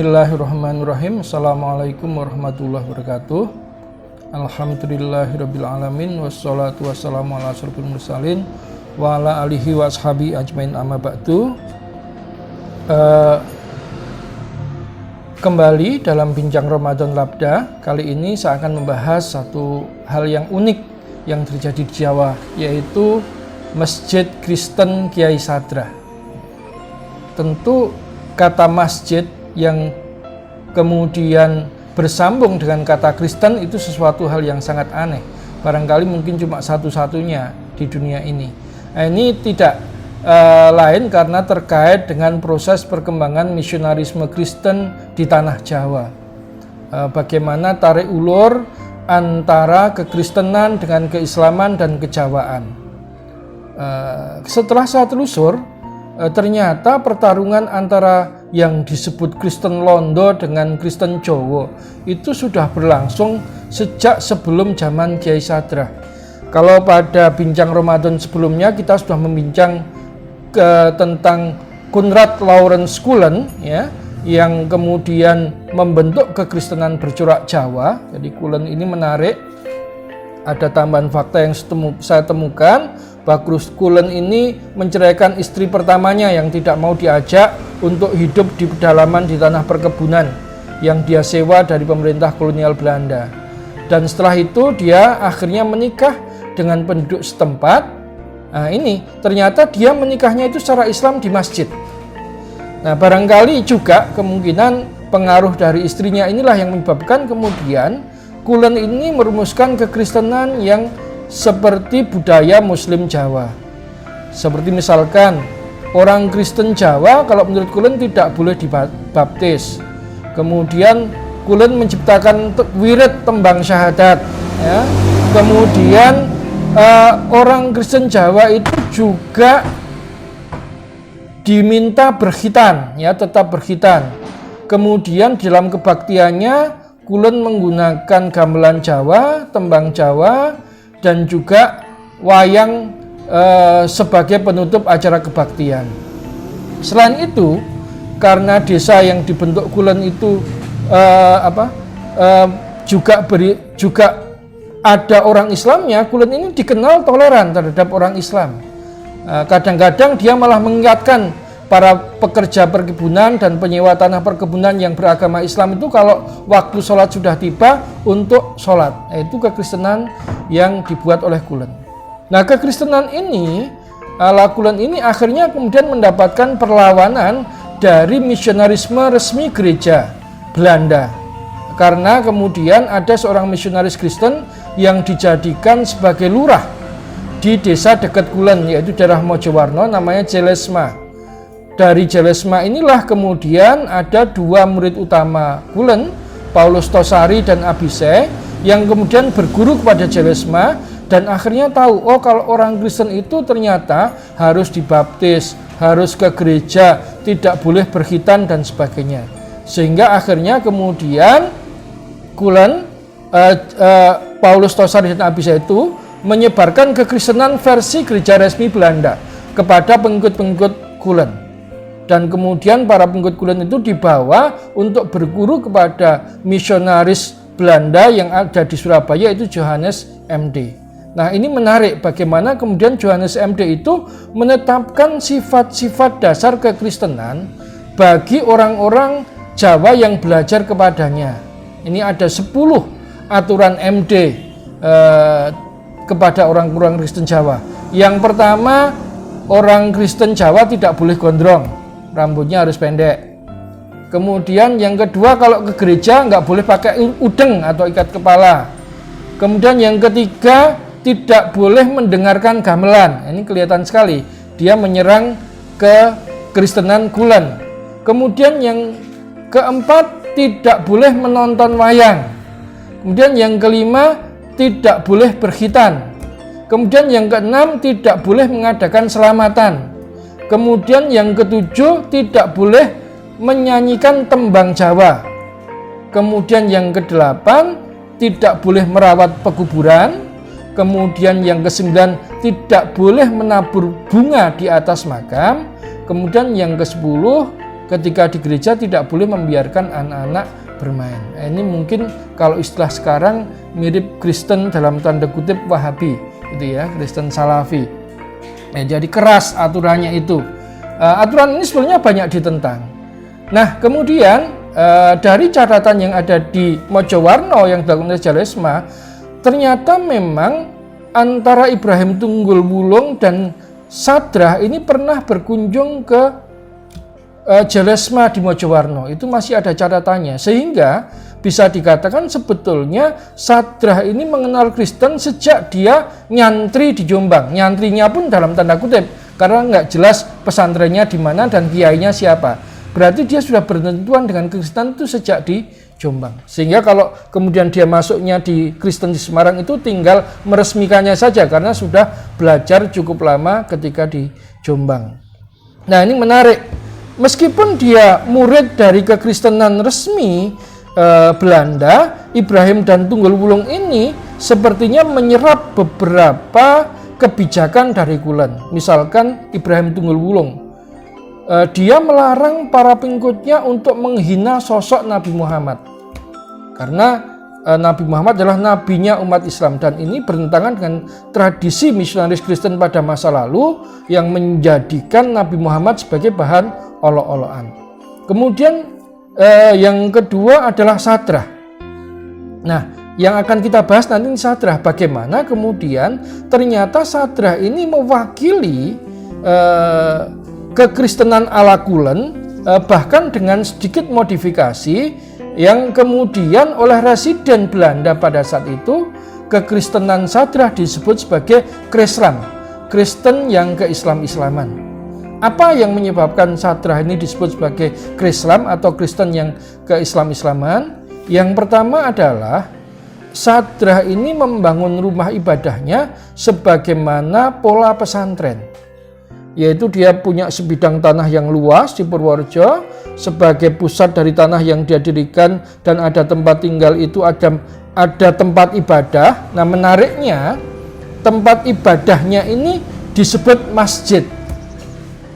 Bismillahirrahmanirrahim. Assalamualaikum warahmatullahi wabarakatuh. Alhamdulillahirrabbilalamin. Wassalatu wassalamu ala asyrofil mursalin wa ala alihi wa ashabi ajmain amma ba'du. Kembali dalam Bincang Ramadan Labda. Kali ini saya akan membahas satu hal yang unik yang terjadi di Jawa, yaitu Masjid Kristen Kiai Sadra. Tentu kata masjid yang kemudian bersambung dengan kata Kristen itu sesuatu hal yang sangat aneh. Barangkali mungkin cuma satu-satunya di dunia ini. Ini tidak lain karena terkait dengan proses perkembangan misionarisme Kristen di tanah Jawa. Bagaimana tarik ulur antara kekristenan dengan keislaman dan kejawaan. Setelah saya telusur, ternyata pertarungan antara yang disebut Kristen Londo dengan Kristen Jawa itu sudah berlangsung sejak sebelum zaman Kiai Sadra. Kalau pada bincang Ramadan sebelumnya kita sudah membincang tentang Konrad Lorenz Cullen, ya, yang kemudian membentuk kekristenan bercorak Jawa. Jadi Cullen ini menarik. Ada tambahan fakta yang saya temukan bahwa Cullen ini menceraikan istri pertamanya yang tidak mau diajak untuk hidup di pedalaman di tanah perkebunan yang dia sewa dari pemerintah kolonial Belanda. Dan setelah itu dia akhirnya menikah dengan penduduk setempat. Nah ini ternyata dia menikahnya itu secara Islam di masjid. Nah barangkali juga kemungkinan pengaruh dari istrinya inilah yang menyebabkan kemudian Cullen ini merumuskan kekristenan yang seperti budaya Muslim Jawa. Seperti misalkan orang Kristen Jawa kalau menurut Cullen tidak boleh dibaptis. Kemudian Cullen menciptakan wirid tembang syahadat, ya. Kemudian orang Kristen Jawa itu juga diminta berkhitan, ya, tetap berkhitan. Kemudian dalam kebaktiannya Cullen menggunakan gamelan Jawa, tembang Jawa, dan juga wayang sebagai penutup acara kebaktian. Selain itu, karena desa yang dibentuk Cullen itu juga ada orang Islamnya, Cullen ini dikenal toleran terhadap orang Islam. Kadang-kadang dia malah mengingatkan para pekerja perkebunan dan penyewa tanah perkebunan yang beragama Islam itu kalau waktu sholat sudah tiba untuk sholat. Itu kekristenan yang dibuat oleh Cullen. Nah kekristenan ini, ala Cullen ini akhirnya kemudian mendapatkan perlawanan dari misionarisme resmi gereja Belanda. Karena kemudian ada seorang misionaris Kristen yang dijadikan sebagai lurah di desa dekat Cullen, yaitu daerah Mojowarno, namanya Jelesma. Dari Jelesma inilah kemudian ada dua murid utama Cullen, Paulus Tosari dan Abise, yang kemudian berguru kepada Jelesma dan akhirnya tahu, oh kalau orang Kristen itu ternyata harus dibaptis, harus ke gereja, tidak boleh berkhitan dan sebagainya. Sehingga akhirnya kemudian Cullen, Paulus Tosari dan Abise itu menyebarkan kekristenan versi gereja resmi Belanda kepada pengikut-pengikut Cullen. Dan kemudian para pengikut Cullen itu dibawa untuk berguru kepada misionaris Belanda yang ada di Surabaya, itu Johannes MD. Nah ini menarik bagaimana kemudian Johannes MD itu menetapkan sifat-sifat dasar kekristenan bagi orang-orang Jawa yang belajar kepadanya. Ini ada 10 aturan MD kepada orang-orang Kristen Jawa. Yang pertama, orang Kristen Jawa tidak boleh gondrong, rambutnya harus pendek. Kemudian yang kedua, kalau ke gereja nggak boleh pakai udeng atau ikat kepala. Kemudian yang ketiga, tidak boleh mendengarkan gamelan. Ini kelihatan sekali dia menyerang ke Kristenan Cullen. Kemudian yang keempat, tidak boleh menonton wayang. Kemudian yang kelima, tidak boleh berkhitan. Kemudian yang keenam, tidak boleh mengadakan selamatan. Kemudian yang ketujuh, tidak boleh menyanyikan tembang Jawa. Kemudian yang kedelapan, tidak boleh merawat pekuburan. Kemudian yang kesembilan, tidak boleh menabur bunga di atas makam. Kemudian yang ke-10, ketika di gereja tidak boleh membiarkan anak-anak bermain. Ini mungkin kalau istilah sekarang mirip Kristen dalam tanda kutip Wahabi, gitu ya, Kristen Salafi. Jadi keras aturannya itu. Aturan ini sebenarnya banyak ditentang. Nah, kemudian dari catatan yang ada di Mojowarno yang dilakukan oleh Jalesma, ternyata memang antara Ibrahim Tunggul Wulung dan Sadrah ini pernah berkunjung ke Jalesma di Mojowarno. Itu masih ada catatannya, sehingga bisa dikatakan sebetulnya Sadrah ini mengenal Kristen sejak dia nyantri di Jombang. Nyantrinya pun dalam tanda kutip, karena nggak jelas pesantrennya di mana dan kiainya siapa. Berarti dia sudah bertentuan dengan Kristen itu sejak di Jombang. Sehingga kalau kemudian dia masuknya di Kristen di Semarang itu tinggal meresmikannya saja, karena sudah belajar cukup lama ketika di Jombang. Nah, ini menarik. Meskipun dia murid dari kekristenan resmi Belanda, Ibrahim dan Tunggul Wulung ini sepertinya menyerap beberapa kebijakan dari Kulen. Misalkan Ibrahim Tunggul Wulung, dia melarang para pengikutnya untuk menghina sosok Nabi Muhammad, karena Nabi Muhammad adalah nabinya umat Islam, dan ini bertentangan dengan tradisi misionaris Kristen pada masa lalu yang menjadikan Nabi Muhammad sebagai bahan olok-olokan. Kemudian yang kedua adalah Sadrah. Nah, yang akan kita bahas nanti Sadrah, bagaimana kemudian ternyata Sadrah ini mewakili kekristenan ala Kulen, bahkan dengan sedikit modifikasi yang kemudian oleh residen Belanda pada saat itu. Kekristenan Sadrah disebut sebagai Kreslam, Kristen yang keislam-islaman. Apa yang menyebabkan Sadrah ini disebut sebagai Kreslam atau Kristen yang keislam-islaman? Yang pertama adalah Sadrah ini membangun rumah ibadahnya sebagaimana pola pesantren, yaitu dia punya sebidang tanah yang luas di Purworejo sebagai pusat dari tanah yang dia dirikan, dan ada tempat tinggal itu ada tempat ibadah. Nah, menariknya tempat ibadahnya ini disebut masjid.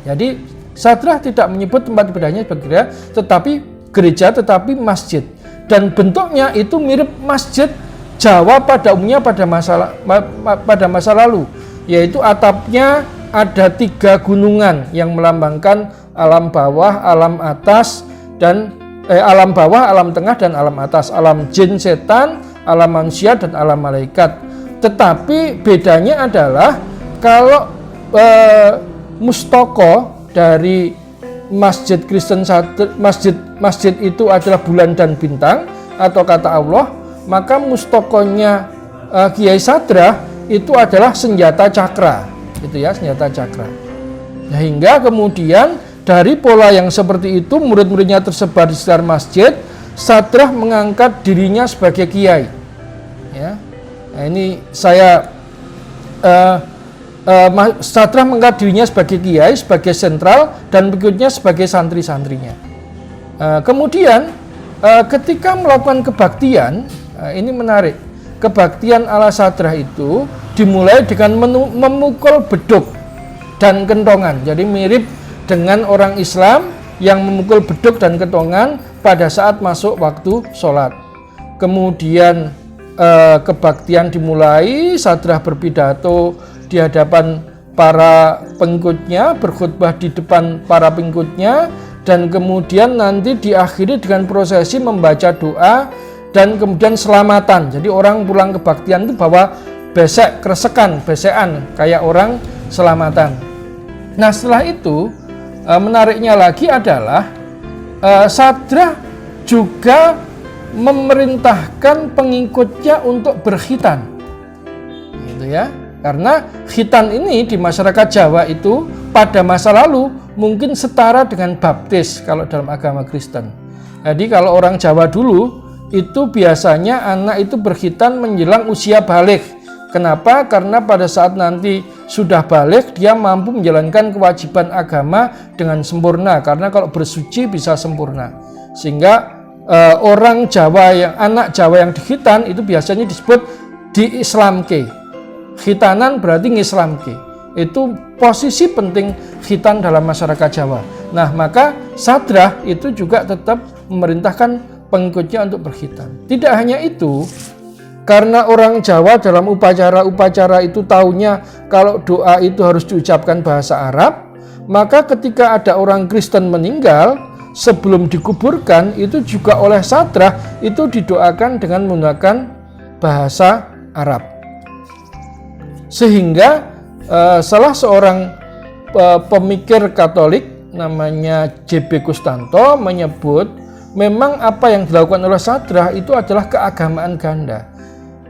Jadi Sadrah tidak menyebut tempat ibadahnya sebagai gereja, tetapi masjid. Dan bentuknya itu mirip masjid Jawa pada umumnya pada masa lalu, yaitu atapnya ada 3 gunungan yang melambangkan alam bawah, alam atas, dan alam bawah, alam tengah, dan alam atas, alam jin setan, alam manusia, dan alam malaikat. Tetapi bedanya adalah kalau mustoko dari masjid Kristen, masjid itu adalah bulan dan bintang atau kata Allah, maka mustokonya Kiai Sadrah itu adalah senjata cakra, itu ya, senjata cakra. Nah, hingga kemudian dari pola yang seperti itu, murid-muridnya tersebar di sekitar masjid. Sadrah mengangkat dirinya sebagai kiai. Ya, nah, ini saya Sadrah mengangkat dirinya sebagai kiai, sebagai sentral, dan berikutnya sebagai santri-santrinya. Kemudian ketika melakukan kebaktian, ini menarik. Kebaktian ala Sadrah itu dimulai dengan memukul beduk dan kentongan. Jadi mirip dengan orang Islam yang memukul beduk dan kentongan pada saat masuk waktu sholat. Kemudian kebaktian dimulai, Sadrah berpidato di hadapan para pengikutnya, berkhutbah di depan para pengikutnya, dan kemudian nanti diakhiri dengan prosesi membaca doa dan kemudian selamatan. Jadi orang pulang kebaktian itu bawa besek, kresekan, besekan kayak orang selamatan. Nah, setelah itu menariknya lagi adalah Sadrah juga memerintahkan pengikutnya untuk berkhitan, gitu ya. Karena khitan ini di masyarakat Jawa itu pada masa lalu mungkin setara dengan baptis kalau dalam agama Kristen. Jadi kalau orang Jawa dulu itu biasanya anak itu berkhitan menjelang usia balik. Kenapa? Karena pada saat nanti sudah balik dia mampu menjalankan kewajiban agama dengan sempurna. Karena kalau bersuci bisa sempurna. Sehingga orang Jawa anak Jawa yang dikhitan itu biasanya disebut diislamke. Khitanan berarti ngislamke. Itu posisi penting khitan dalam masyarakat Jawa. Nah, maka Sadrah itu juga tetap memerintahkan pengikutnya untuk berkhitan. Tidak hanya itu, karena orang Jawa dalam upacara-upacara itu taunya kalau doa itu harus diucapkan bahasa Arab, maka ketika ada orang Kristen meninggal, sebelum dikuburkan itu juga oleh Sadrah itu didoakan dengan menggunakan bahasa Arab. Sehingga salah seorang pemikir Katolik namanya J.B. Kustanto menyebut memang apa yang dilakukan oleh Sadrah itu adalah keagamaan ganda.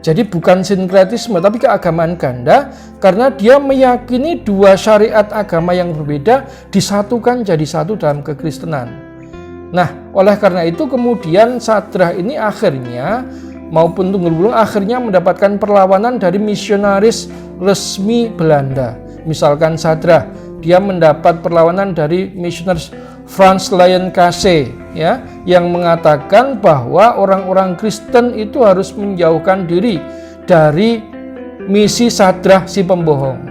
Jadi bukan sinkretisme tapi keagamaan ganda, karena dia meyakini dua syariat agama yang berbeda disatukan jadi satu dalam kekristenan. Nah, oleh karena itu kemudian Sadrah ini akhirnya maupun Tunggul Wulung akhirnya mendapatkan perlawanan dari misionaris resmi Belanda. Misalkan Sadrah, dia mendapat perlawanan dari misionaris Frans Lion Kase, ya, yang mengatakan bahwa orang-orang Kristen itu harus menjauhkan diri dari misi Sadrah si pembohong.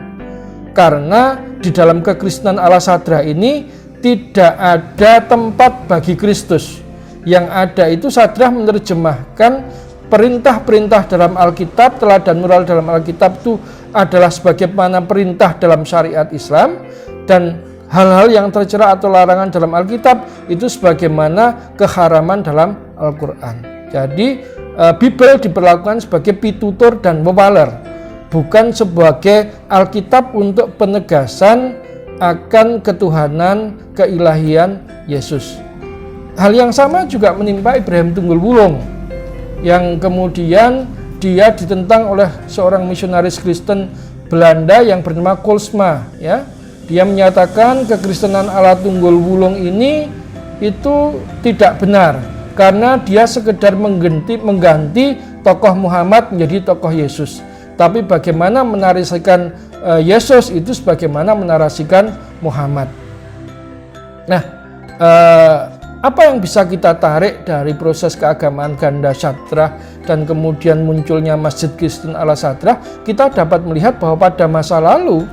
Karena di dalam kekristenan ala Sadrah ini tidak ada tempat bagi Kristus. Yang ada itu Sadrah menerjemahkan perintah-perintah dalam Alkitab, teladan moral dalam Alkitab itu adalah sebagaimana perintah dalam syariat Islam, dan hal-hal yang tercela atau larangan dalam Alkitab itu sebagaimana keharaman dalam Al-Quran. Jadi Bible diperlakukan sebagai pitutur dan wewaler, bukan sebagai Alkitab untuk penegasan akan ketuhanan, keilahian Yesus. Hal yang sama juga menimpa Ibrahim Tunggul Wulung, yang kemudian dia ditentang oleh seorang misionaris Kristen Belanda yang bernama Koolsma, ya. Dia menyatakan kekristenan ala Tunggul Wulung ini itu tidak benar karena dia sekedar mengganti tokoh Muhammad menjadi tokoh Yesus. Tapi bagaimana menarasikan Yesus itu sebagaimana menarasikan Muhammad. Nah, apa yang bisa kita tarik dari proses keagamaan ganda Sadrah dan kemudian munculnya Masjid Kristen ala Sadrah? Kita dapat melihat bahwa pada masa lalu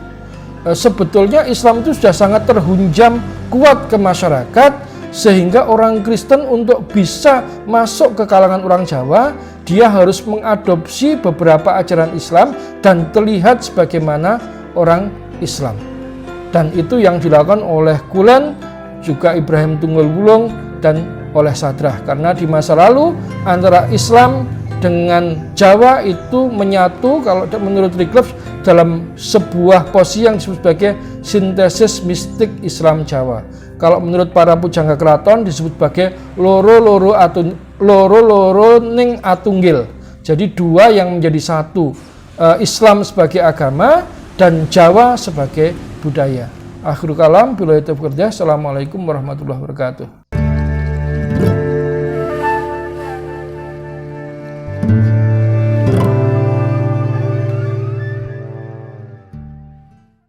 sebetulnya Islam itu sudah sangat terhunjam kuat ke masyarakat, sehingga orang Kristen untuk bisa masuk ke kalangan orang Jawa, dia harus mengadopsi beberapa ajaran Islam dan terlihat sebagaimana orang Islam. Dan itu yang dilakukan oleh Kulen, juga Ibrahim Tunggul Wulung, dan oleh Sadrah. Karena di masa lalu antara Islam dengan Jawa itu menyatu, kalau menurut Wycliffe, dalam sebuah posisi yang disebut sebagai sintesis mistik Islam Jawa. Kalau menurut para pujangga keraton disebut sebagai loro ning atunggil. Jadi dua yang menjadi satu, Islam sebagai agama dan Jawa sebagai budaya. Akhirul kalam, billahi taufiq. Assalamualaikum warahmatullahi wabarakatuh.